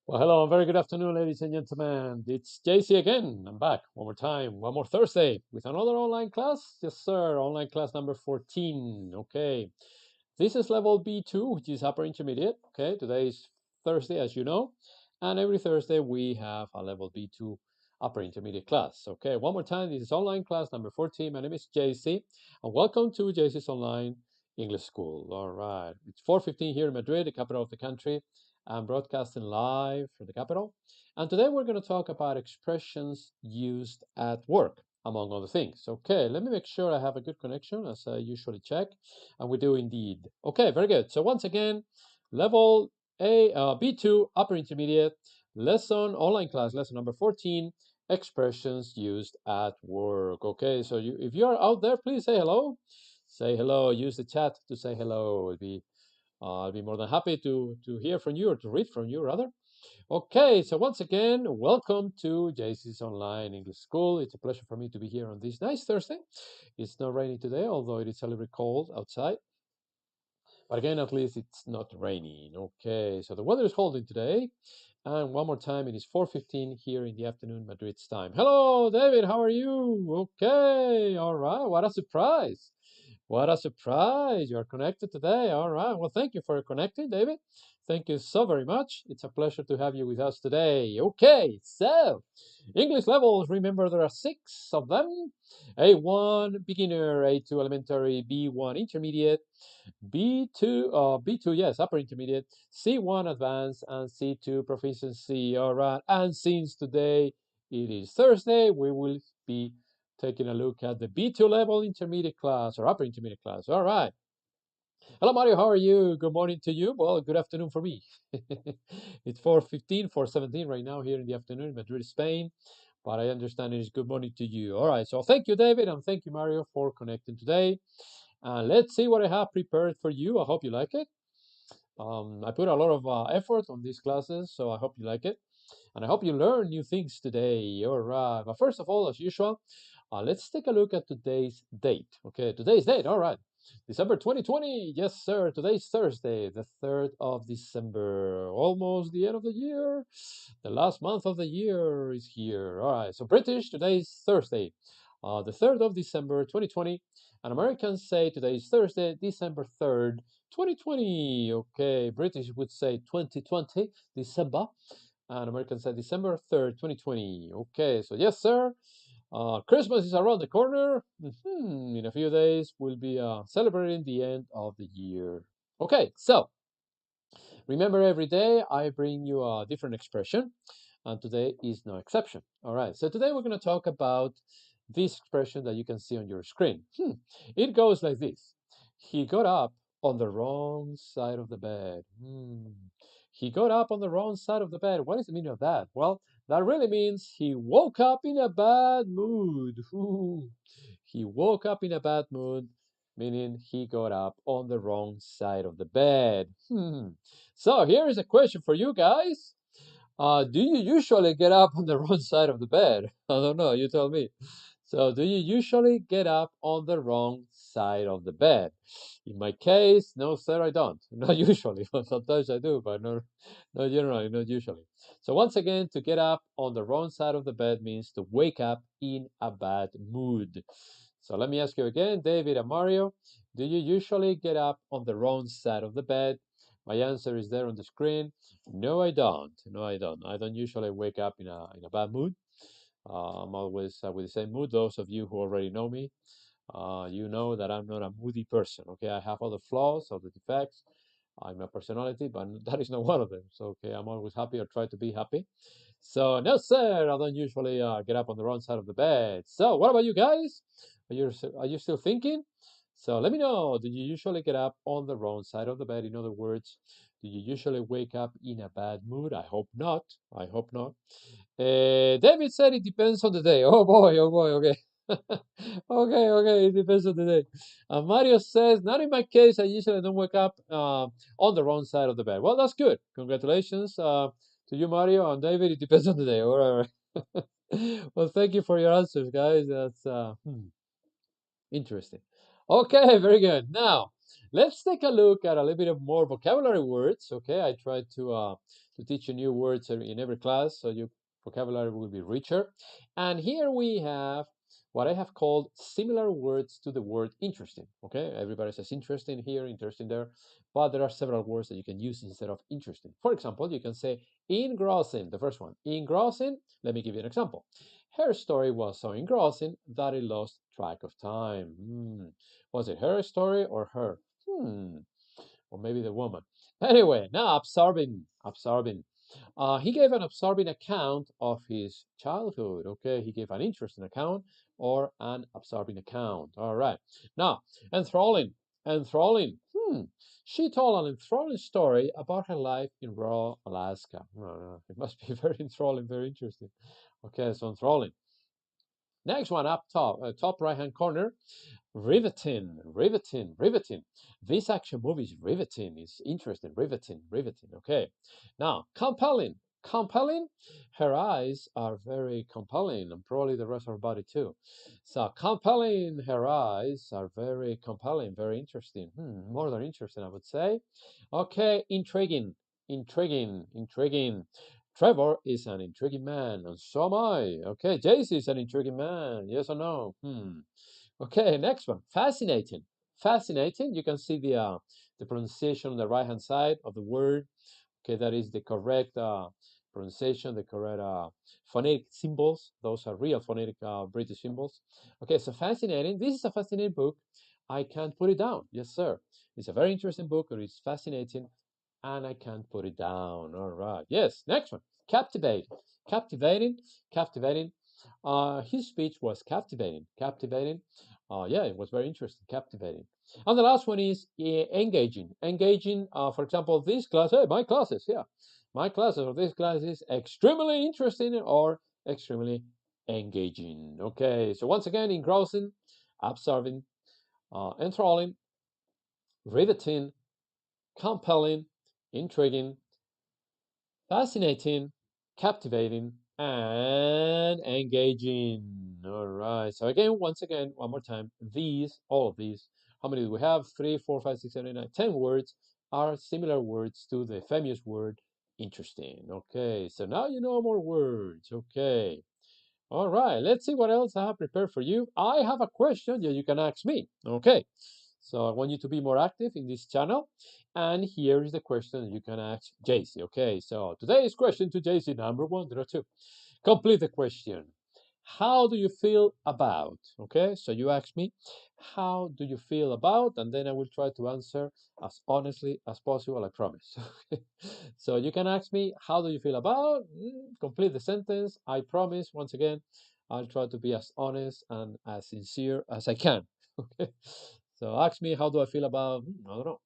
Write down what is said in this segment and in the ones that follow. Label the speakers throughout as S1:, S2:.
S1: Well, hello, very good afternoon, ladies and gentlemen. It's JC again. I'm back one more time, one more Thursday with another online class. Yes, sir, online class number 14. Okay, this is level B2, which is upper intermediate. Okay, today is Thursday, as you know, and every Thursday we have a level B2 upper intermediate class. Okay, one more time, this is online class number 14. My name is JC, and welcome to JC's Online English School. All right, it's 4:15 here in Madrid, the capital of the country. I'm broadcasting live from the capital. And today we're going to talk about expressions used at work, among other things. Okay, let me make sure I have a good connection as I usually check. And we do indeed. Okay, very good. So once again, level B2, upper intermediate, online class, lesson number 14, expressions used at work. Okay, so if you're out there, please say hello. Say hello. Use the chat to say hello. I'll be more than happy to hear from you or to read from you rather. Okay, so once again, welcome to JC's Online English School. It's a pleasure for me to be here on this nice Thursday. It's not raining today, although it is a little bit cold outside. But again, at least it's not raining. Okay, so the weather is holding today. And one more time, it is 4:15 here in the afternoon, Madrid's time. Hello, David, how are you? Okay, all right, what a surprise. What a surprise. You're connected today. All right. Well, thank you for connecting, David. Thank you so very much. It's a pleasure to have you with us today. Okay, so English levels, remember there are 6 of them. A1 beginner, A2 elementary, B1 intermediate, B2, yes, upper intermediate, C1 advanced, and C2 proficiency. All right. And since today it is Thursday, we will be taking a look at the B2 level intermediate class or upper intermediate class. All right. Hello, Mario. How are you? Good morning to you. Well, good afternoon for me. It's 4:15, 4:17 right now here in the afternoon in Madrid, Spain. But I understand it is good morning to you. All right. So thank you, David, and thank you, Mario, for connecting today. Let's see what I have prepared for you. I hope you like it. I put a lot of effort on these classes, so I hope you like it. And I hope you learn new things today. All right. But first of all, as usual, let's take a look at today's date. Okay, today's date. All right. December 2020. Yes, sir. Today's Thursday, the 3rd of December. Almost the end of the year. The last month of the year is here. All right. So British, today's Thursday, the 3rd of December 2020. And Americans say today's Thursday, December 3rd, 2020. Okay. British would say 2020, December. And Americans say December 3rd, 2020. Okay. So yes, sir. Christmas is around the corner. In a few days, we'll be celebrating the end of the year. Okay, so remember every day I bring you a different expression, and today is no exception. All right, so today we're going to talk about this expression that you can see on your screen. It goes like this. He got up on the wrong side of the bed. He got up on the wrong side of the bed. What is the meaning of that? Well, that really means he woke up in a bad mood. He woke up in a bad mood, meaning he got up on the wrong side of the bed. So here is a question for you guys. Do you usually get up on the wrong side of the bed? I don't know, you tell me. So do you usually get up on the wrong side of the bed? In my case, no sir, I don't. Not usually. Sometimes I do, but not generally, not usually. So once again, to get up on the wrong side of the bed means to wake up in a bad mood. So let me ask you again, David and Mario, do you usually get up on the wrong side of the bed? My answer is there on the screen. No, I don't. No, I don't. I don't usually wake up in a bad mood. I'm always with the same mood. Those of you who already know me, you know that I'm not a moody person. Okay, I have other flaws, other defects. I'm a personality, but that is not one of them. So okay, I'm always happy or try to be happy. So no, sir, I don't usually get up on the wrong side of the bed. So what about you guys? Are you still thinking? So let me know. Do you usually get up on the wrong side of the bed? In other words, do you usually wake up in a bad mood? I hope not. I hope not. David said it depends on the day. Oh boy, oh boy, okay. Okay, okay, it depends on the day. Mario says, not in my case, I usually don't wake up on the wrong side of the bed. Well, that's good. Congratulations to you, Mario, and David. It depends on the day. All right, all right. Well, thank you for your answers, guys. That's interesting. Okay, very good. Now, let's take a look at a little bit of more vocabulary words. Okay, I try to teach you new words in every class, so your vocabulary will be richer. And here we have what I have called similar words to the word interesting. Okay, everybody says interesting here, interesting there, but there are several words that you can use instead of interesting. For example, you can say engrossing, the first one. Engrossing, let me give you an example. Her story was so engrossing that it lost track of time. Was it her story or her? Or maybe the woman. Anyway, now absorbing, absorbing. He gave an absorbing account of his childhood. Okay, he gave an interesting account or an absorbing account. All right. Now, enthralling, enthralling. She told an enthralling story about her life in rural Alaska. It must be very enthralling, very interesting. Okay, so enthralling. Next one up top, top right hand corner. Riveting, riveting, riveting. This action movie is riveting. It's interesting. Riveting, riveting. Okay. Now, compelling, compelling. Her eyes are very compelling, and probably the rest of her body too. So, compelling. Her eyes are very compelling, very interesting. More than interesting, I would say. Okay, intriguing, intriguing, intriguing. Trevor is an intriguing man, and so am I. Okay, Jace is an intriguing man. Yes or no? Okay, next one. Fascinating. Fascinating. You can see the pronunciation on the right hand side of the word. Okay, that is the correct pronunciation, the correct phonetic symbols. Those are real phonetic British symbols. Okay, so fascinating. This is a fascinating book. I can't put it down. Yes, sir. It's a very interesting book. It is fascinating, and I can't put it down. All right. Yes, next one. Captivating. Captivating. Captivating. His speech was captivating. Captivating. Yeah, it was very interesting. Captivating. And the last one is engaging. Engaging, for example, this class, hey, my classes, yeah. My classes or this class is extremely interesting or extremely engaging. Okay, so once again, engrossing, absorbing, enthralling, riveting, compelling, intriguing, fascinating, captivating, and engaging. All right. So again, once again, one more time, these, all of these, how many do we have? 3, 4, 5, 6, 7, 8, 9, 10 words are similar words to the famous word interesting. Okay. So now you know more words. Okay. All right. Let's see what else I have prepared for you. I have a question that you can ask me. Okay. So I want you to be more active in this channel. And here is the question you can ask JC. Okay, so today's question to JC, number one, there are two. Complete the question. How do you feel about? Okay, so you ask me, how do you feel about? And then I will try to answer as honestly as possible, I promise. So you can ask me, how do you feel about? Complete the sentence. I promise, once again, I'll try to be as honest and as sincere as I can. Okay, so ask me, how do I feel about? I don't know.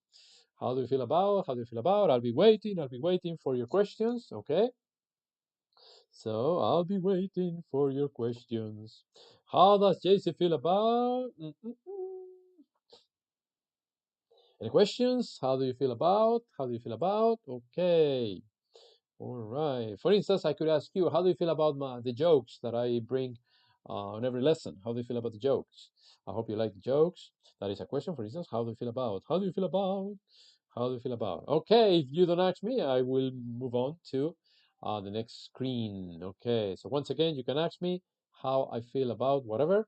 S1: How do you feel about? How do you feel about? I'll be waiting. I'll be waiting for your questions. Okay. So I'll be waiting for your questions. How does JC feel about? Any questions? How do you feel about? How do you feel about? Okay. All right. For instance, I could ask you, how do you feel about the jokes that I bring on every lesson? How do you feel about the jokes? I hope you like the jokes. That is a question, for instance. How do you feel about? How do you feel about? How do you feel about? Okay, if you don't ask me, I will move on to the next screen. Okay, so once again, you can ask me how I feel about whatever,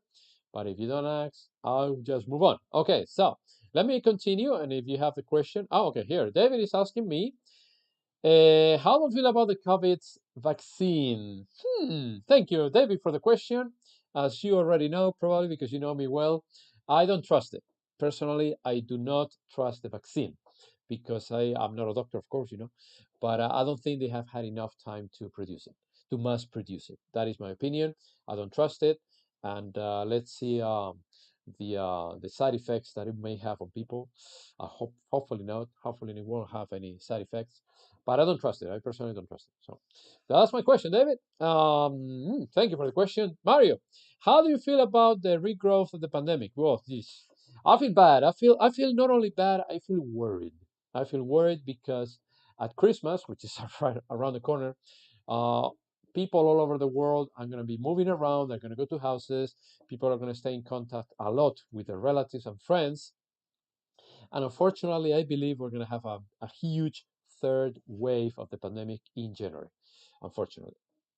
S1: but if you don't ask, I'll just move on. Okay, so let me continue, and if you have the question, okay, here, David is asking me, how do you feel about the COVID vaccine? Thank you, David, for the question. As you already know, probably because you know me well, I don't trust it. Personally, I do not trust the vaccine because I'm not a doctor, of course, but I don't think they have had enough time to produce it, to mass produce it. That is my opinion. I don't trust it, and let's see the side effects that it may have on people. Hopefully not. Hopefully it won't have any side effects, but I don't trust it. I personally don't trust it. So that's my question, David. Thank you for the question, Mario. How do you feel about the regrowth of the pandemic? Well, this I feel bad. I feel not only bad. I feel worried. I feel worried because at Christmas, which is right around the corner, uh, people all over the world are going to be moving around. They're going to go to houses. People are going to stay in contact a lot with their relatives and friends. And unfortunately, I believe we're going to have a huge third wave of the pandemic in January, unfortunately.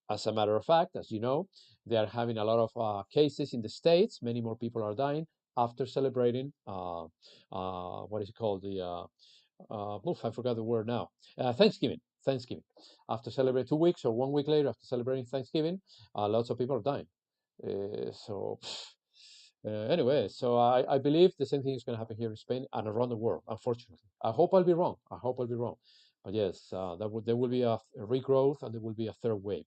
S1: As a matter of fact, as you know, they are having a lot of cases in the States. Many more people are dying after celebrating, what is it called? I forgot the word now. Thanksgiving. Thanksgiving. After celebrating 2 weeks or 1 week later after celebrating Thanksgiving, lots of people are dying. Anyway, so I believe the same thing is going to happen here in Spain and around the world, unfortunately. I hope I'll be wrong. I hope I'll be wrong. But yes, there will be a regrowth and there will be a third wave.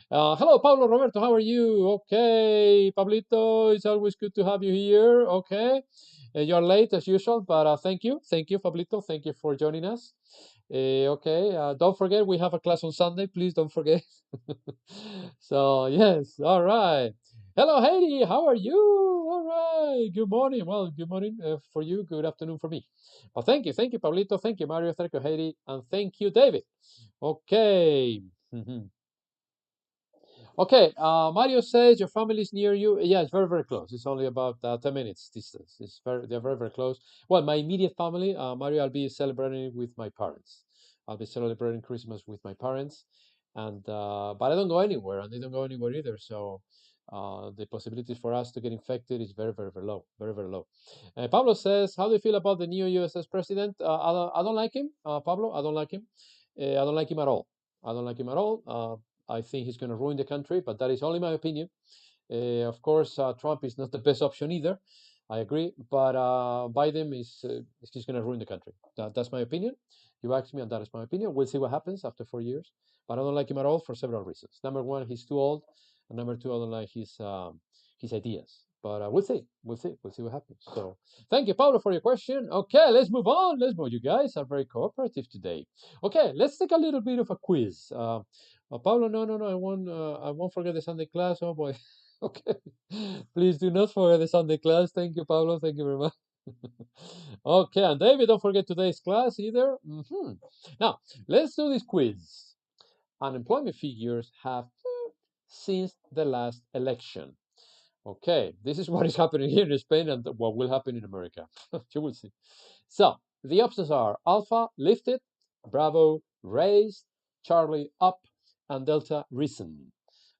S1: Hello, Pablo Roberto. How are you? Okay, Pablito, it's always good to have you here. Okay, you're late as usual, but thank you, Pablito. Thank you for joining us. Okay, don't forget we have a class on Sunday. Please don't forget. So yes, all right. Hello, Heidi. How are you? All right. Good morning. Well, good morning for you. Good afternoon for me. Well, thank you, Pablito. Thank you, Mario. Thank you, Heidi, and thank you, David. Okay. Okay, Mario says your family is near you. Yeah, it's very, very close. It's only about 10 minutes distance. They're very, very close. Well, my immediate family, Mario, I'll be celebrating with my parents. I'll be celebrating Christmas with my parents, and but I don't go anywhere, and they don't go anywhere either. So the possibilities for us to get infected is very, very, very low. Very, very low. Pablo says, how do you feel about the new USS president? I don't like him, Pablo. I don't like him. I don't like him at all. I don't like him at all. I think he's going to ruin the country, but that is only my opinion. Of course, Trump is not the best option either. I agree, but Biden is just going to ruin the country. That's my opinion. You asked me, and that is my opinion. We'll see what happens after 4 years. But I don't like him at all for several reasons. Number one, he's too old, and number two, I don't like his ideas. But we'll see. We'll see. We'll see what happens. So, thank you, Paulo, for your question. Okay, let's move on. Let's move. You guys are very cooperative today. Okay, let's take a little bit of a quiz. Pablo, no, I won't forget the Sunday class. Oh boy. Okay. Please do not forget the Sunday class. Thank you, Pablo. Thank you very much. Okay, and David, don't forget today's class either. Now, let's do this quiz. Unemployment figures have since the last election. Okay, this is what is happening here in Spain and what will happen in America. You will see. So, the options are Alpha, lifted, Bravo, raised, Charlie, up, and Delta, risen.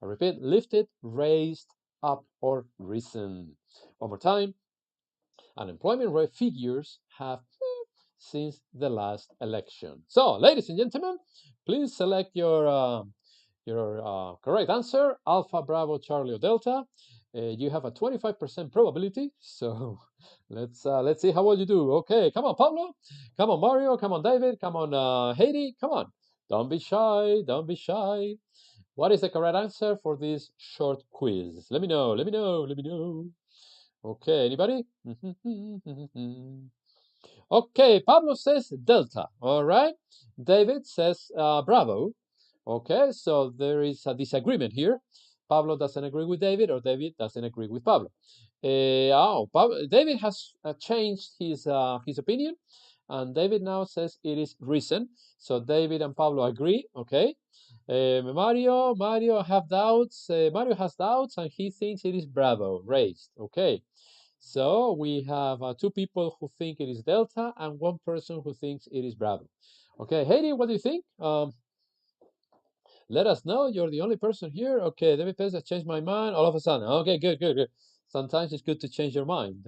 S1: I repeat, lifted, raised, up, or risen. One more time. Unemployment rate figures have since the last election. So, ladies and gentlemen, please select your correct answer, Alpha, Bravo, Charlie, or Delta. You have a 25% probability. So let's see how well you do. Okay, come on, Pablo. Come on, Mario. Come on, David. Come on, Haiti. Come on. Don't be shy. Don't be shy. What is the correct answer for this short quiz? Let me know. Let me know. Let me know. Okay, anybody? Okay, Pablo says Delta. All right. David says Bravo. Okay, so there is a disagreement here. Pablo doesn't agree with David, or David doesn't agree with Pablo. David has changed his opinion, and David now says it is risen. So David and Pablo agree. Okay. Mario have doubts. Mario has doubts, and he thinks it is Bravo, raised. Okay. So we have two people who think it is Delta and one person who thinks it is Bravo. Okay, Haiti, what do you think? Let us know. You're the only person here. Okay, David Pez has changed my mind all of a sudden. Okay, good. Sometimes it's good to change your mind.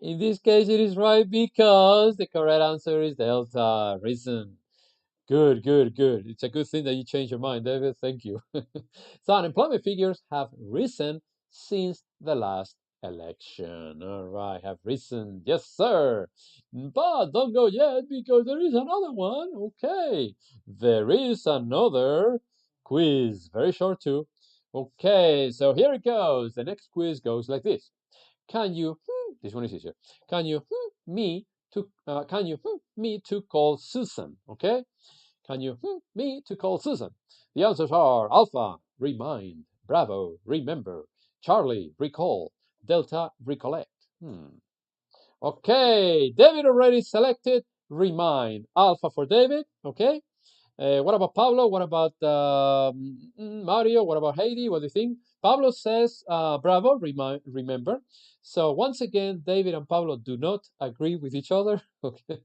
S1: In this case, it is right because the correct answer is Delta. Reason. Good. It's a good thing that you changed your mind, David. Thank you. So unemployment figures have risen since the last election. All right, have risen. Yes, sir. But don't go yet because there is another one. Okay. There is another quiz. Very short too. Okay, so here it goes. The next quiz goes like this. Can you, this one is easier. Can you me to call Susan? Okay. Can you me to call Susan? The answers are Alpha, remind, Bravo, remember, Charlie, recall, Delta, recollect. Okay, David already selected remind. Alpha for David, okay? What about Pablo? What about Mario? What about Heidi? What do you think? Pablo says, bravo, remember. So once again, David and Pablo do not agree with each other. Okay.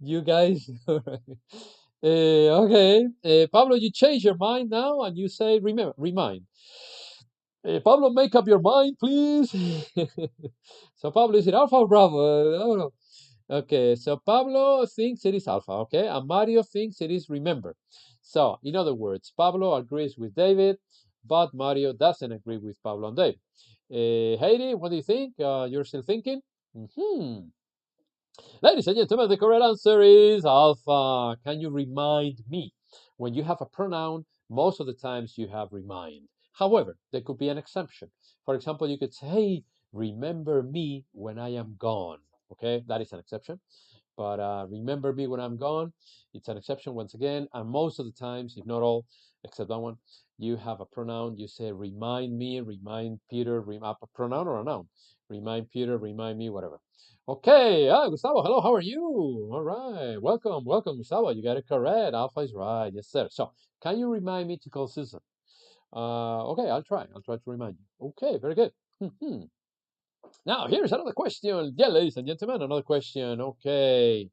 S1: You guys. Okay. Pablo, you change your mind now and you say, remember, remind. Pablo, make up your mind, please. So Pablo, is it Alpha or Bravo? I don't know. Okay, so Pablo thinks it is Alpha, okay, and Mario thinks it is Remember. So, in other words, Pablo agrees with David, but Mario doesn't agree with Pablo and David. Heidi, what do you think? You're still thinking? Hmm. Ladies and gentlemen, the correct answer is Alpha. Can you remind me? When you have a pronoun, most of the times you have remind. However, there could be an exception. For example, you could say, hey, remember me when I am gone. Okay, that is an exception. But remember me when I'm gone, it's an exception once again. And most of the times, if not all, except that one, you have a pronoun. You say remind me, remind Peter, a pronoun or a noun. Remind Peter, remind me, whatever. Okay, Gustavo, hello, how are you? All right, welcome, welcome, Gustavo. You got it correct. Alpha is right, yes, sir. So, can you remind me to call Susan? Okay, I'll try. I'll try to remind you. Okay, very good. Now, here's another question. Yeah, ladies and gentlemen, another question. Okay.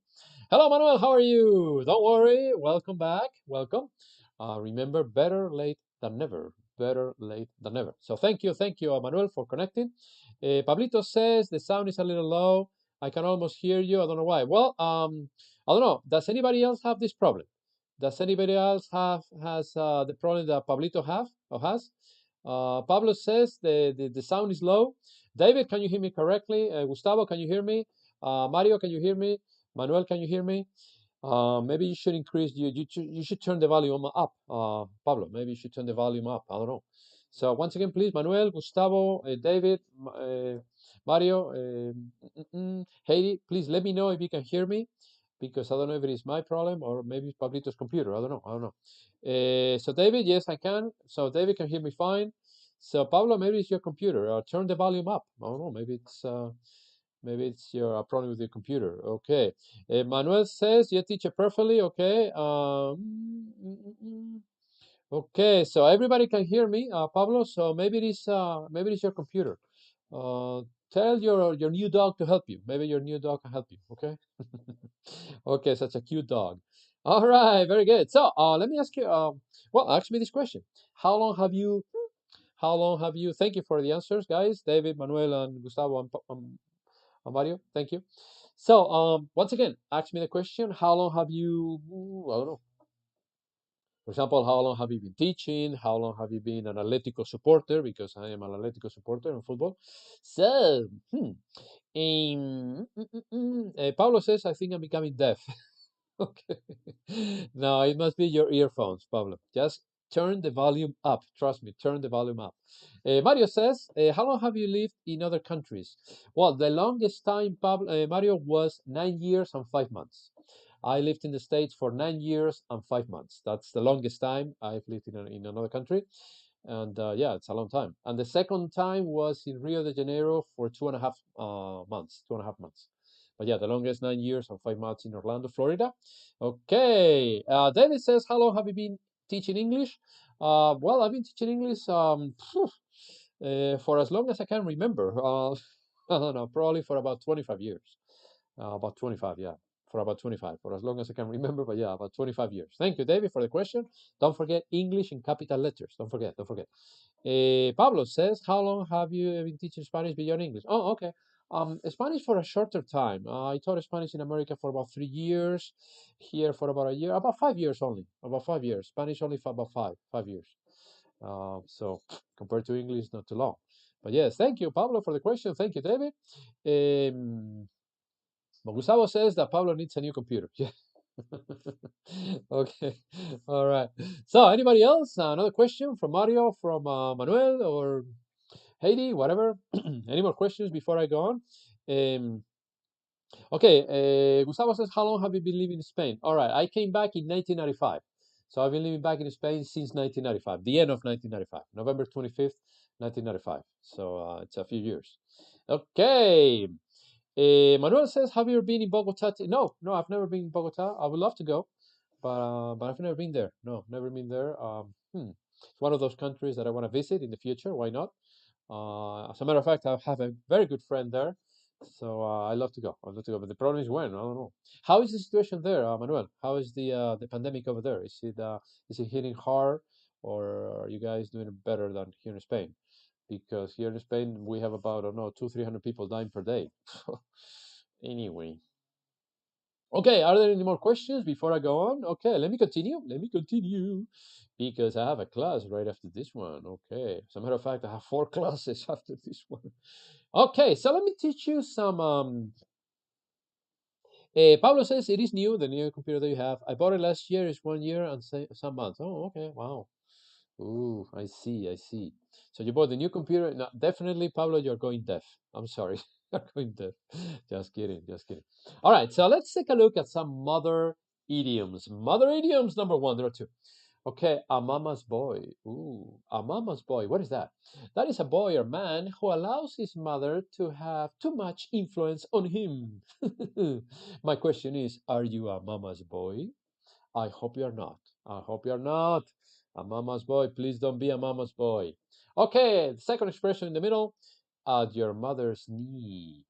S1: Hello, Manuel. How are you? Don't worry. Welcome back. Welcome. Remember, better late than never. Better late than never. So thank you, Manuel, for connecting. Pablito says the sound is a little low. I can almost hear you. I don't know why. Well, I don't know. Does anybody else have this problem? Does anybody else has the problem that Pablito have or has? Pablo says the sound is low. David, can you hear me correctly? Gustavo, can you hear me? Mario, can you hear me? Manuel, can you hear me? Maybe you should increase you should turn the volume up. Pablo, maybe you should turn the volume up. I don't know. So once again, please, Manuel, Gustavo, David, Mario, Heidi, please let me know if you can hear me, because I don't know if it is my problem or maybe it's Pablito's computer. I don't know. I don't know. So David, yes, I can. So David can hear me fine. So Pablo, maybe it's your computer. Turn the volume up. I don't know. Maybe it's your problem with your computer. Okay. Manuel says you teach it perfectly. Okay. Okay. So everybody can hear me, Pablo. So maybe it is your computer. Uh, Tell your new dog to help you. Maybe your new dog can help you. Okay. Okay. Such a cute dog. All right. Very good. So let me ask you. Well, ask me this question. How long have you? How long have you? Thank you for the answers, guys. David, Manuel, and Gustavo, and Mario. Thank you. So, once again, ask me the question: how long have you? I don't know. For example, how long have you been teaching? How long have you been an Atlético supporter? Because I am an Atlético supporter in football. So, Pablo says, I think I'm becoming deaf. Okay. No, it must be your earphones, Pablo. Just turn the volume up. Trust me, turn the volume up. Mario says, how long have you lived in other countries? Well, the longest time, Pablo, Mario, was 9 years and 5 months. I lived in the States for 9 years and 5 months. That's the longest time I've lived in another country. And yeah, it's a long time. And the second time was in Rio de Janeiro for 2.5 months. 2.5 months. But yeah, the longest 9 years and 5 months in Orlando, Florida. Okay. David says, how long have you been teaching English? Well, I've been teaching English for as long as I can remember. I don't know, probably for about 25 years. About 25, yeah. For about 25, for as long as I can remember, but yeah, about 25 years. Thank you, David, for the question. Don't forget English in capital letters. Don't forget, don't forget. Pablo says, how long have you been teaching Spanish beyond English? Oh, okay. Spanish for a shorter time. I taught Spanish in America for about 3 years, here for about a year, about 5 years only, about 5 years. Spanish only for about 5 years. So compared to English, not too long. But yes, thank you, Pablo, for the question. Thank you, David. But Gustavo says that Pablo needs a new computer. Yeah. Okay. All right. So, anybody else? Another question from Mario, from Manuel, or Heidi, whatever. Any more questions before I go on? Um, okay. Gustavo says, how long have you been living in Spain? All right. I came back in 1995. So, I've been living back in Spain since 1995, the end of 1995, November 25th, 1995. So, it's a few years. Okay. Manuel says, have you ever been in Bogota? No, I've never been in Bogota. I would love to go, but I've never been there. No, never been there. It's one of those countries that I want to visit in the future. Why not? As a matter of fact, I have a very good friend there, so I love to go. I love to go, but the problem is when. I don't know. How is the situation there, Manuel? How is the pandemic over there? Is it hitting hard, or are you guys doing it better than here in Spain? Because here in Spain we have about, I don't know, 200-300 people dying per day. Anyway. Okay, are there any more questions before I go on? Okay, let me continue. Let me continue because I have a class right after this one. Okay, as a matter of fact, I have 4 classes after this one. Okay, so let me teach you some. Pablo says it is new, the new computer that you have. I bought it last year. It's 1 year and some months. Oh, okay, wow. Ooh, I see, I see. So you bought the new computer. No, definitely, Pablo, you're going deaf. I'm sorry, you're going deaf. Just kidding, just kidding. All right, so let's take a look at some mother idioms. Mother idioms number 1. There are 2. Okay, a mama's boy. Ooh, a mama's boy. What is that? That is a boy or man who allows his mother to have too much influence on him. My question is, are you a mama's boy? I hope you're not. I hope you're not a mama's boy. Please don't be a mama's boy. Okay, the second expression in the middle, at your mother's knee.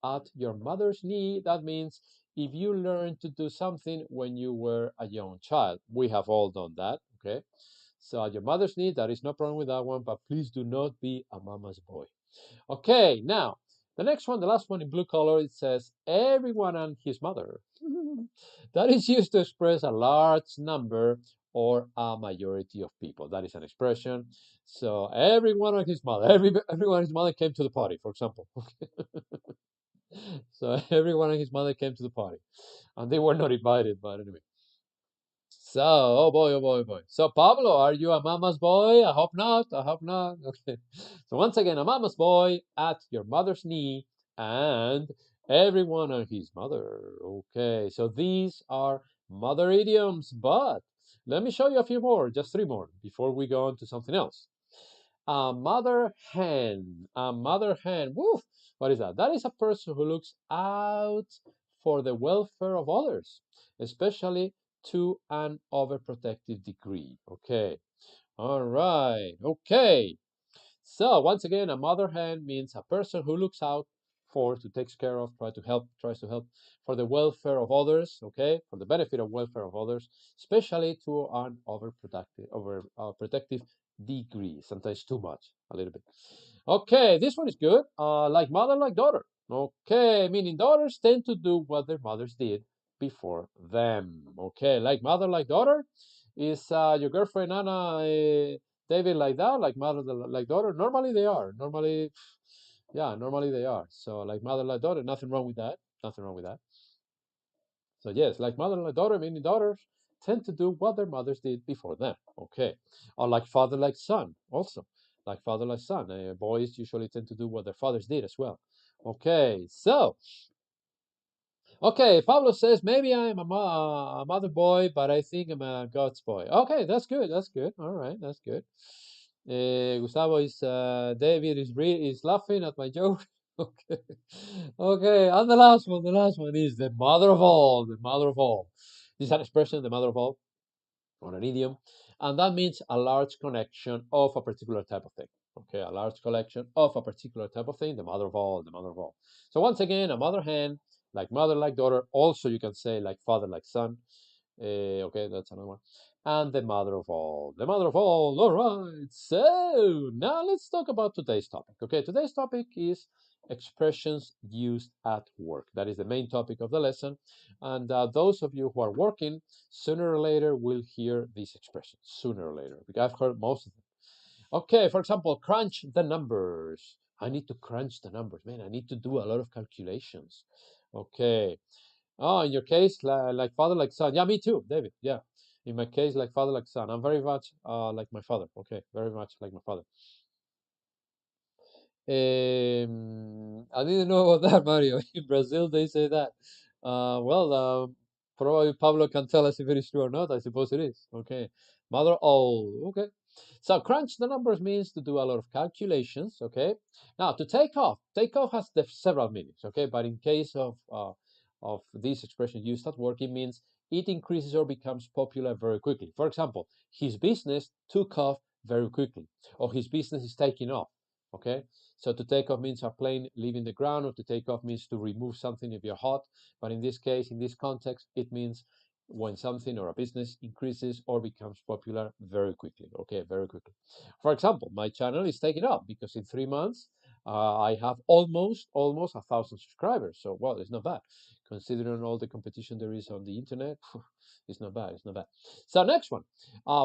S1: At your mother's knee, that means if you learned to do something when you were a young child. We have all done that, okay? So at your mother's knee, there is no problem with that one, but please do not be a mama's boy. Okay, now the next one, the last one in blue color, it says everyone and his mother. That is used to express a large number or a majority of people. That is an expression. So everyone and his mother, everyone and his mother came to the party, for example. So everyone and his mother came to the party, and they were not invited. But anyway. So, oh boy, oh boy, oh boy. So, Pablo, are you a mama's boy? I hope not. I hope not. Okay. So, once again, a mama's boy at your mother's knee and everyone and his mother. Okay. So, these are mother idioms, but let me show you a few more, just 3 more, before we go on to something else. A mother hen. A mother hen. Woof. What is that? That is a person who looks out for the welfare of others, especially to an overprotective degree. Okay. All right. Okay. So once again, a mother hen means a person who looks out for, to takes care of, tries to help for the welfare of others. Okay, for the benefit of welfare of others, especially to an protective degree. Sometimes too much, a little bit. Okay, this one is good. Like mother, like daughter. Okay, meaning daughters tend to do what their mothers did before them. Okay, like mother, like daughter. Is your girlfriend Anna David like that, like mother, like daughter? Normally they are. Normally, yeah, normally they are. So like mother, like daughter, nothing wrong with that. Nothing wrong with that. So yes, like mother, like daughter, meaning daughters tend to do what their mothers did before them. Okay. Or like father, like son, also. Like father, like son. Boys usually tend to do what their fathers did as well. Okay, so okay, Pablo says maybe I'm a mother boy, but I think I'm a God's boy. Okay, that's good. That's good. All right, that's good. Gustavo is David is laughing at my joke. Okay, okay. And the last one is the mother of all, the mother of all. This is an expression, the mother of all, or an idiom, and that means a large connection of a particular type of thing. Okay, a large collection of a particular type of thing, the mother of all, the mother of all. So once again, a mother hen, like mother, like daughter. Also, you can say like father, like son. Okay, that's another one. And the mother of all, the mother of all. All right. So now let's talk about today's topic. Okay, today's topic is expressions used at work. That is the main topic of the lesson. And those of you who are working, sooner or later will hear these expressions. Sooner or later, because I've heard most of them. Okay, for example, crunch the numbers. I need to crunch the numbers, man. I need to do a lot of calculations. Okay. Oh, in your case, like father, like son. Yeah, me too, David. Yeah. In my case, like father, like son. I'm very much like my father. Okay, very much like my father. I didn't know about that, Mario. In Brazil, they say that. Well, probably Pablo can tell us if it is true or not. I suppose it is. Okay. Mother, oh, okay. So crunch the numbers means to do a lot of calculations. Okay. Now to take off has several meanings. Okay, but in case of this expression used at work, it means it increases or becomes popular very quickly. For example, his business took off very quickly, or his business is taking off. Okay, so to take off means a plane leaving the ground, or to take off means to remove something if you're hot. But in this case, in this context, it means when something or a business increases or becomes popular very quickly. Okay, very quickly. For example, my channel is taking off because in 3 months I have almost 1,000 subscribers. So well, it's not bad considering all the competition there is on the internet. It's not bad. It's not bad. So next one,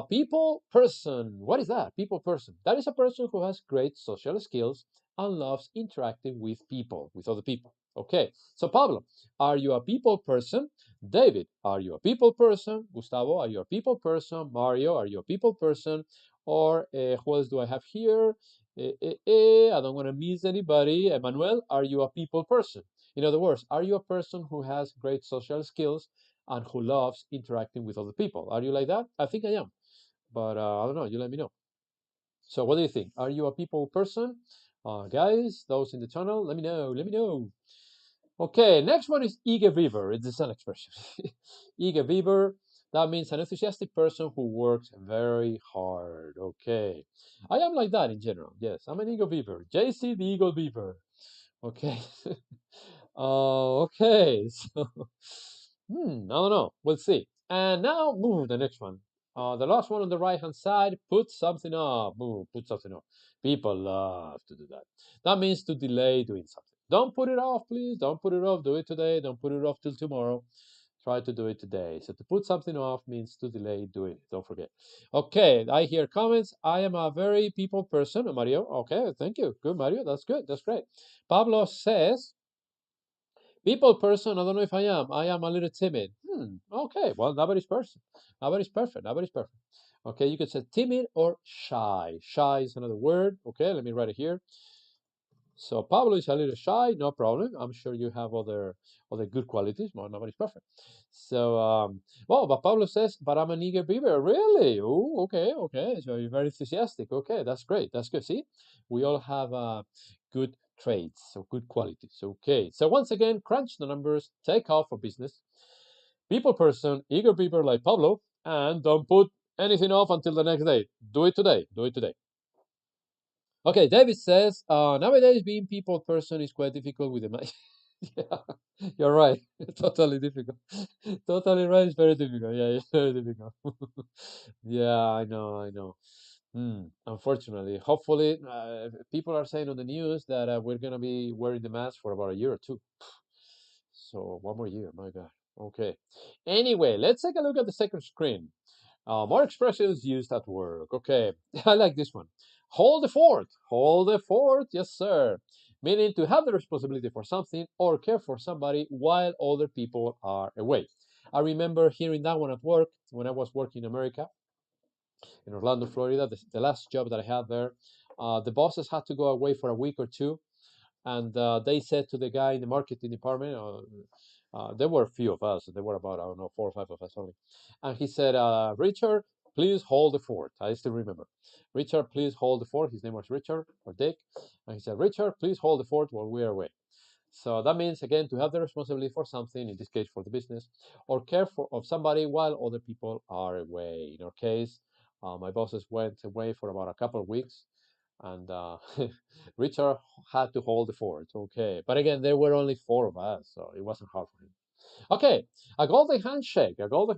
S1: people person. What is that? People person. That is a person who has great social skills and loves interacting with people, with other people. Okay. So Pablo, are you a people person? David, are you a people person? Gustavo, are you a people person? Mario, are you a people person? Or who else do I have here? I don't want to miss anybody. Emmanuel, are you a people person? In other words, are you a person who has great social skills and who loves interacting with other people? Are you like that? I think I am, but I don't know. You let me know. So, what do you think? Are you a people person? Guys, those in the channel, let me know. Let me know. Okay, next one is eager beaver. It's an expression. Eager beaver. That means an enthusiastic person who works very hard. Okay. I am like that in general. Yes, I'm an eager beaver. JC the eagle beaver. Okay. Okay. So, I don't know. We'll see. And now, the next one. The last one on the right hand side, put something up. Put something up. People love to do that. That means to delay doing something. Don't put it off, please. Don't put it off. Do it today. Don't put it off till tomorrow. Try to do it today. So to put something off means to delay doing it. Don't forget. Okay, I hear comments. I am a very people person, Mario. Okay, thank you. Good, Mario. That's good. That's great. Pablo says, people person, I don't know if I am. I am a little timid. Okay, well, nobody's person. Nobody's perfect. Nobody's perfect. Okay, you could say timid or shy. Shy is another word. Okay, let me write it here. So Pablo is a little shy, no problem. I'm sure you have other good qualities. Well, nobody's perfect. So well, but Pablo says, but I'm an eager beaver. Really? Oh, okay, okay. So you're very enthusiastic. Okay, that's great. That's good. See, we all have good traits, so good qualities. Okay. So once again, crunch the numbers, take off for business. People person, eager beaver like Pablo, and don't put anything off until the next day. Do it today. Do it today. Okay, David says, nowadays being people person is quite difficult with the mind. Yeah, you're right. Totally difficult. Totally right. It's very difficult. Yeah, it's very difficult. Yeah, I know, I know. Unfortunately, hopefully, people are saying on the news that we're gonna be wearing the mask for about a year or two. So one more year, my God. Okay. Anyway, let's take a look at the second screen. More expressions used at work. Okay, I like this one. Hold the fort. Hold the fort. Yes, sir. Meaning to have the responsibility for something or care for somebody while other people are away. I remember hearing that one at work when I was working in America, in Orlando, Florida, the last job that I had there. The bosses had to go away for a week or two, and they said to the guy in the marketing department, there were a few of us, there were about, I don't know, 4 or 5 of us only. And he said, Richard, please hold the fort. I still remember. Richard, please hold the fort. His name was Richard or Dick. And he said, Richard, please hold the fort while we are away. So that means, again, to have the responsibility for something, in this case for the business, or care for of somebody while other people are away. In our case, my bosses went away for about a couple of weeks, and Richard had to hold the fort. Okay, but again, there were only 4 of us, so it wasn't hard for him. Okay, a golden handshake. A golden.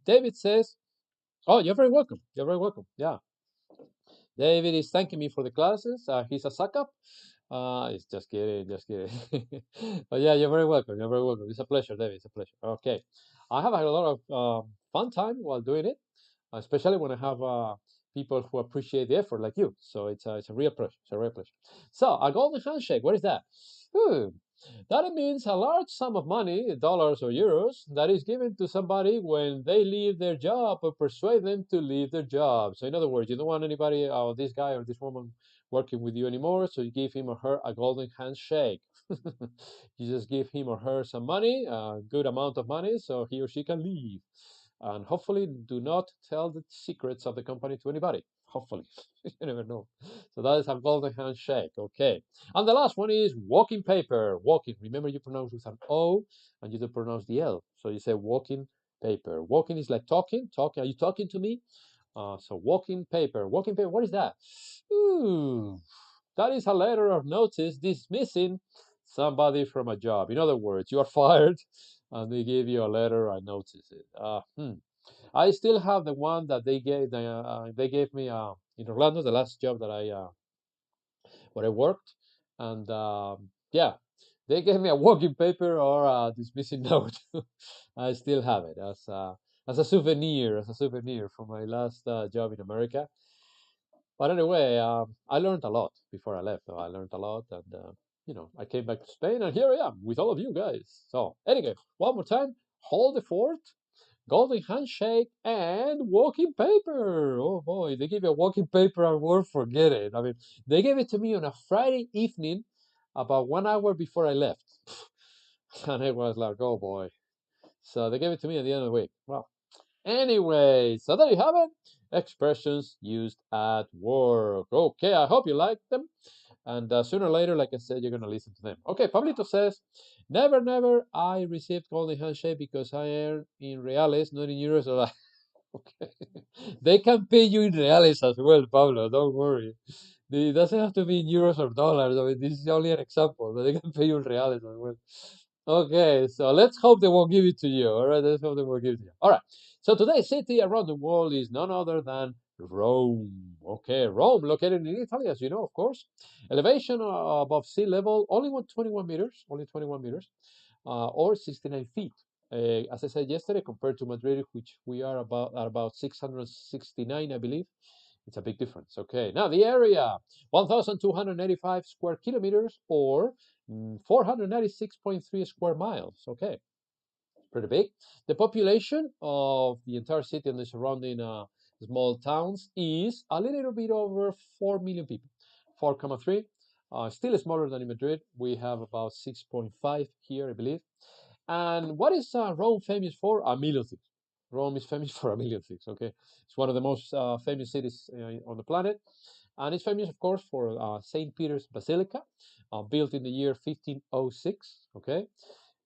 S1: David says, "Oh, you're very welcome. You're very welcome." Yeah, David is thanking me for the classes. He's a suck up. It's just kidding, just kidding. But yeah, you're very welcome. You're very welcome. It's a pleasure, David. It's a pleasure. Okay, I have had a lot of fun time while doing it, especially when I have people who appreciate the effort like you. So it's a real pleasure. It's a real pleasure. So a golden handshake. What is that? Hmm. That means a large sum of money, dollars or euros, that is given to somebody when they leave their job or persuade them to leave their job. So in other words, you don't want anybody, this guy or this woman working with you anymore, so you give him or her a golden handshake. You just give him or her some money, a good amount of money, so he or she can leave. And hopefully do not tell the secrets of the company to anybody. Hopefully, you never know. So that is a golden handshake. Okay. And the last one is walking paper. Walking. Remember, you pronounce with an O and you don't pronounce the L. So you say walking paper. Walking is like talking. Talking. Are you talking to me? So walking paper. Walking paper. What is that? Ooh, that is a letter of notice dismissing somebody from a job. In other words, you are fired and they give you a letter of notice. I still have the one that they gave me in Orlando, the last job that I where I worked, and yeah, they gave me a walking paper or a dismissing note. I still have it as a souvenir from my last job in America. But anyway, I learned a lot before I left. I learned a lot, and I came back to Spain, and here I am with all of you guys. So anyway, one more time, hold the fort, golden handshake, and walking paper. Oh boy, they give you a walking paper and won't forget it. I mean, they gave it to me on a Friday evening, about 1 hour before I left, and it was like, oh boy. So they gave it to me at the end of the week. Well, anyway, so there you have it. Expressions used at work. Okay, I hope you like them. And sooner or later, like I said, you're going to listen to them. Okay, Pablito says, never, never, I received golden handshake because I earn in reales, not in euros. Okay. They can pay you in reales as well, Pablo. Don't worry. It doesn't have to be in euros or dollars. I mean, this is only an example, but they can pay you in reales as well. Okay, so let's hope they won't give it to you. All right, let's hope they won't give it to you. All right. So today's city around the world is none other than Rome. Okay, Rome, located in Italy, as you know, of course. Elevation above sea level, only 21 meters, or 69 feet. As I said yesterday, compared to Madrid, which we are about 669, I believe, it's a big difference. Okay, now the area, 1,285 square kilometers, or 496.3 square miles. Okay, pretty big. The population of the entire city and the surrounding small towns is a little bit over 4 million people, 4,3. Still smaller than in Madrid. We have about 6.5 here, I believe. And what is Rome famous for? A million things. Rome is famous for a million things. Okay, it's one of the most famous cities on the planet, and it's famous, of course, for Saint Peter's Basilica, built in the year 1506. Okay,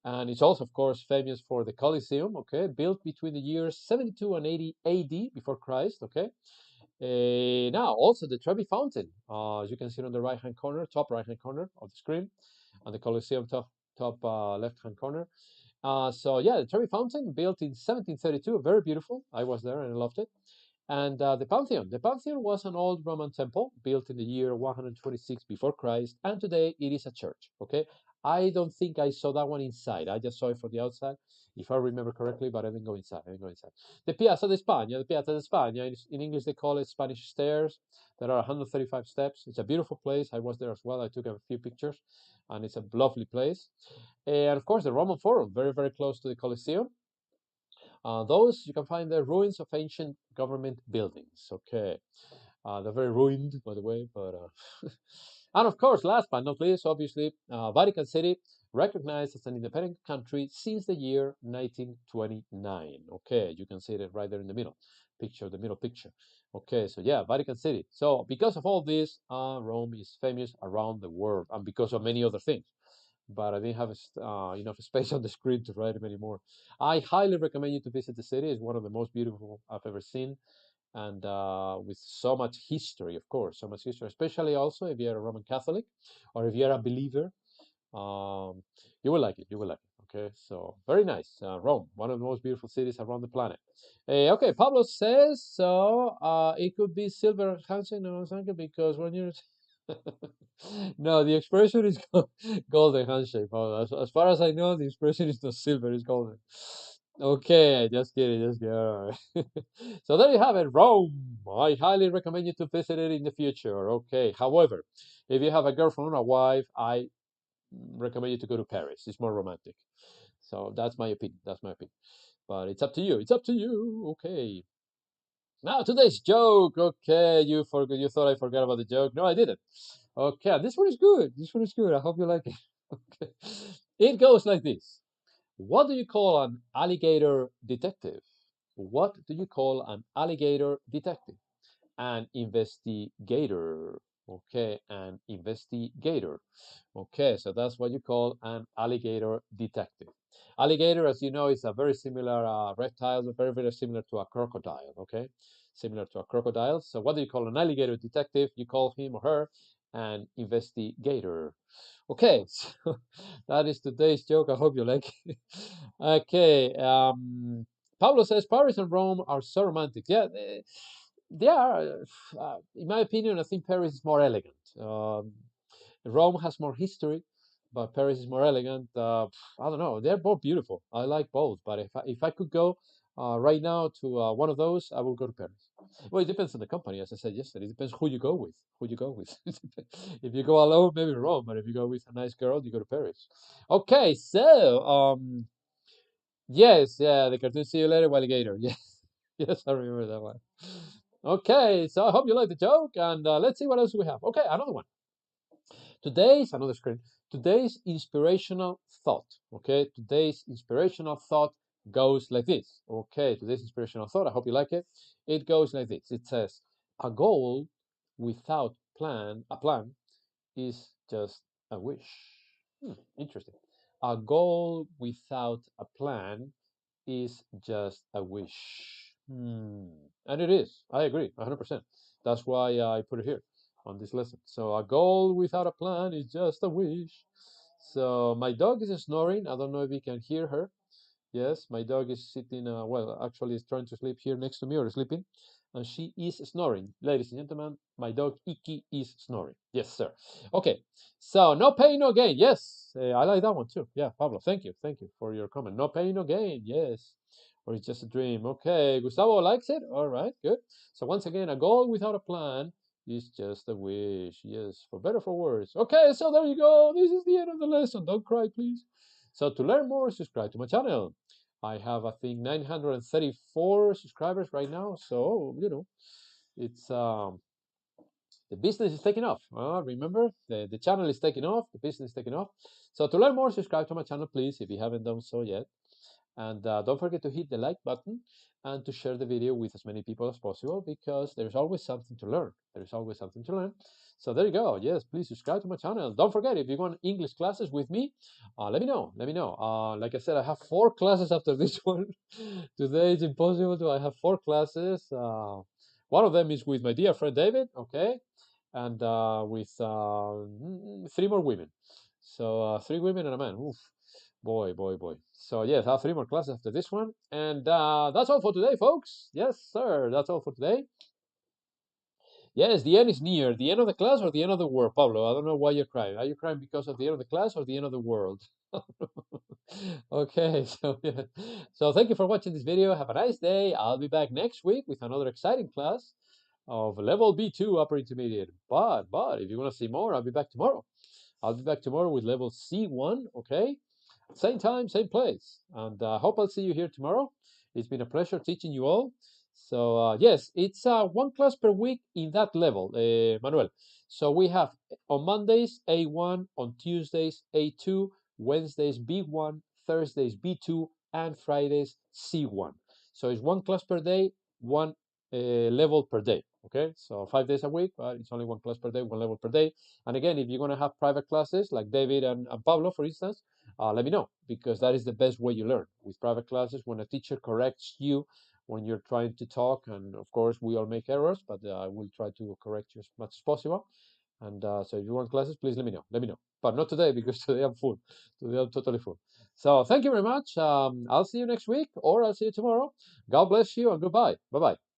S1: and it's also, of course, famous for the Colosseum. Okay, built between the years 72 and 80 A.D. before Christ. Okay, now also the Trevi Fountain, as you can see on the right-hand corner, top right-hand corner of the screen, and the Colosseum top left-hand corner. So yeah, the Trevi Fountain, built in 1732, very beautiful. I was there and I loved it. And the Pantheon. The Pantheon was an old Roman temple built in the year 126 before Christ, and today it is a church. Okay, I don't think I saw that one inside. I just saw it from the outside, if I remember correctly, but I didn't go inside. I didn't go inside. The Piazza de España. The Piazza de España. In English, they call it Spanish Stairs. There are 135 steps. It's a beautiful place. I was there as well. I took a few pictures, and it's a lovely place. And of course, the Roman Forum, very, very close to the Colosseum. Those you can find the ruins of ancient government buildings. Okay, they're very ruined, by the way, but and of course, last but not least, obviously, Vatican City, recognized as an independent country since the year 1929. Okay, you can see it right there in the middle picture, the middle picture. Okay, so yeah, Vatican City. So because of all this, Rome is famous around the world, and because of many other things, but I didn't have enough space on the screen to write them anymore. I highly recommend you to visit the city. It's one of the most beautiful I've ever seen, and with so much history, of course, so much history, especially also if you're a Roman Catholic or if you're a believer. Um, you will like it. You will like it. Okay, so very nice. Rome, one of the most beautiful cities around the planet. Okay, Pablo says so. It could be silver handshake, no, because when you're no, the expression is golden handshake, Pablo. As far as I know, the expression is not silver, it's golden. Okay, just kidding, just kidding. All right. So there you have it, Rome. I highly recommend you to visit it in the future. Okay. However, if you have a girlfriend or a wife, I recommend you to go to Paris. It's more romantic. So that's my opinion. That's my opinion. But it's up to you. It's up to you. Okay. Now today's joke. Okay, you forgot. You thought I forgot about the joke. No, I didn't. Okay, this one is good. This one is good. I hope you like it. Okay. It goes like this. What do you call an alligator detective? What do you call an alligator detective? an investigator. Okay, an investigator. Okay, so that's what you call an alligator detective. Alligator, as you know, is a very similar reptile, very, very similar to a crocodile. Okay, similar to a crocodile. So what do you call an alligator detective? You call him or her an investigator. Okay, so that is today's joke. I hope you like it. Okay, Pablo says Paris and Rome are so romantic. Yeah, they are. In my opinion, I think Paris is more elegant. Rome has more history, but Paris is more elegant. I don't know. They're both beautiful. I like both. But if I could go right now to one of those, I will go to Paris. Well, it depends on the company, as I said yesterday. It depends who you go with. Who you go with. If you go alone, maybe Rome. But if you go with a nice girl, you go to Paris. Okay, so yes, yeah, the cartoon "See You Later, Alligator." Yes, yes, I remember that one. Okay, so I hope you like the joke, and let's see what else we have. Okay, another one. Today's another screen. Today's inspirational thought. Okay, today's inspirational thought goes like this. Okay, today's inspirational thought. I hope you like it. It goes like this. It says, "A goal without a plan, is just a wish." Interesting. A goal without a plan is just a wish. And it is. I agree, 100%. That's why I put it here on this lesson. So a goal without a plan is just a wish. So my dog is snoring. I don't know if you can hear her. Yes, my dog is sitting, well, actually is trying to sleep here next to me or sleeping, and she is snoring. Ladies and gentlemen, my dog Iki is snoring. Yes, sir. Okay, so no pain, no gain. Yes, I like that one too. Yeah, Pablo, thank you. Thank you for your comment. No pain, no gain. Yes. Or it's just a dream. Okay, Gustavo likes it. All right, good. So once again, a goal without a plan is just a wish. Yes, for better for worse. Okay, so there you go. This is the end of the lesson. Don't cry, please. So to learn more, subscribe to my channel. I have, I think, 934 subscribers right now. So, it's the business is taking off. Remember, the channel is taking off. The business is taking off. So to learn more, subscribe to my channel, please, if you haven't done so yet. And don't forget to hit the like button and to share the video with as many people as possible, because there's always something to learn. There's always something to learn. So there you go. Yes, please subscribe to my channel. Don't forget, if you want English classes with me, let me know. Let me know. Like I said, I have 4 classes after this one. Today it's impossible to. I have 4 classes. One of them is with my dear friend David. Okay, and with 3 more women. So 3 women and a man. Oof. Boy, boy, boy. So yes, I have 3 more classes after this one. And that's all for today, folks. Yes, sir. That's all for today. Yes, the end is near. The end of the class or the end of the world, Pablo? I don't know why you're crying. Are you crying because of the end of the class or the end of the world? Okay, so yeah. So thank you for watching this video. Have a nice day. I'll be back next week with another exciting class of level B2 upper intermediate. But if you want to see more, I'll be back tomorrow. I'll be back tomorrow with level C1, okay? Same time, same place. And I hope I'll see you here tomorrow. It's been a pleasure teaching you all. So yes, it's 1 class per week in that level, Manuel. So we have on Mondays A1, on Tuesdays A2, Wednesdays B1, Thursdays B2, and Fridays C1. So it's 1 class per day, 1 level per day. Okay, so 5 days a week, but it's only 1 class per day, 1 level per day. And again, if you're going to have private classes like David and Pablo, for instance, let me know, because that is the best way you learn, with private classes, when a teacher corrects you when you're trying to talk. And of course, we all make errors, but I will try to correct you as much as possible. And so if you want classes, please let me know. Let me know. But not today, because today I'm full. Today I'm totally full. So thank you very much. I'll see you next week, or I'll see you tomorrow. God bless you, and goodbye. Bye-bye.